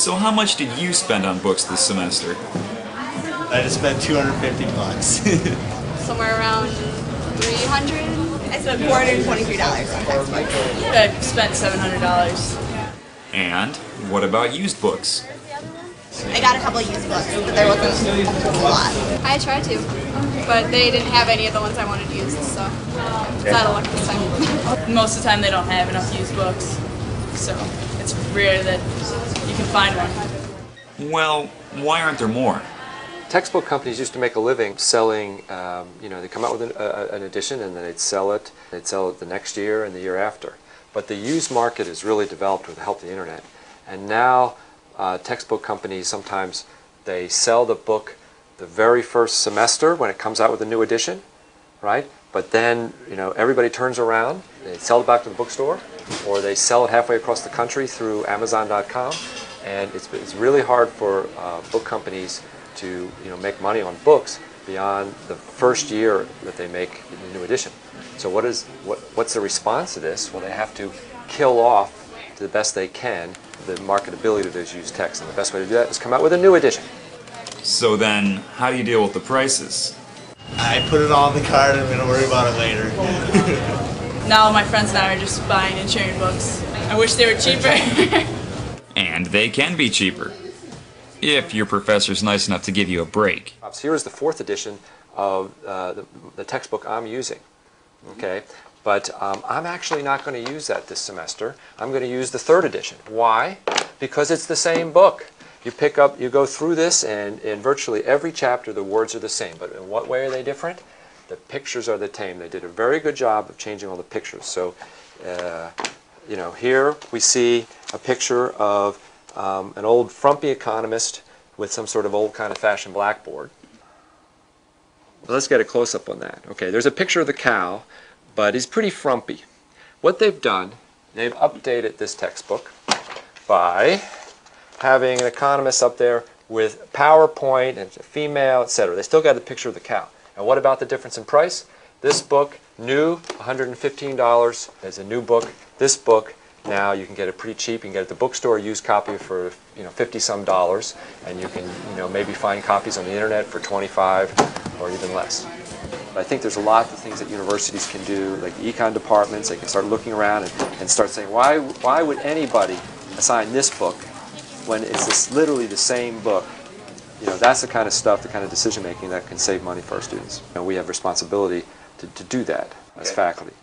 So how much did you spend on books this semester? I just spent $250. Somewhere around 300. I spent $423 on textbooks. I spent $700. And what about used books? I got a couple used books, but there wasn't a lot. I tried to, but they didn't have any of the ones I wanted used, so it's out of luck this time. Most of the time they don't have enough used books, so it's rare that you can find one. Well, why aren't there more? Textbook companies used to make a living selling, they come out with an edition and then they'd sell it the next year and the year after. But the used market has really developed with the help of the internet. And now textbook companies, sometimes they sell the book the very first semester when it comes out with a new edition, right? But then, everybody turns around, they sell it back to the bookstore, or they sell it halfway across the country through Amazon.com. And it's really hard for book companies to make money on books beyond the first year that they make the new edition. So what's the response to this? Well, they have to kill off to the best they can the marketability of those used texts, and the best way to do that is come out with a new edition. So then, how do you deal with the prices? I put it all in the cart and I'm going to worry about it later. Now my friends and I are just buying and sharing books. I wish they were cheaper. And they can be cheaper, if your professor's nice enough to give you a break. So here is the 4th edition of the textbook I'm using. Okay, but I'm actually not going to use that this semester. I'm going to use the 3rd edition. Why? Because it's the same book. You go through this, and in virtually every chapter the words are the same. But in what way are they different? The pictures are the same. They did a very good job of changing all the pictures. So, here we see a picture of an old frumpy economist with some sort of old kind of fashioned blackboard. Well, let's get a close-up on that. Okay, there's a picture of the cow, but he's pretty frumpy. What they've done, they've updated this textbook by having an economist up there with PowerPoint and a female, etc. They still got the picture of the cow. And what about the difference in price? This book, new, $115. There's a new book. This book, now you can get it pretty cheap. You can get it at the bookstore, a used copy for $50-some, and you can maybe find copies on the internet for $25 or even less. But I think there's a lot of things that universities can do, like the econ departments. They can start looking around and start saying, why would anybody assign this book when it's literally the same book? That's the kind of stuff, the kind of decision making that can save money for our students. We have responsibility to do that as faculty.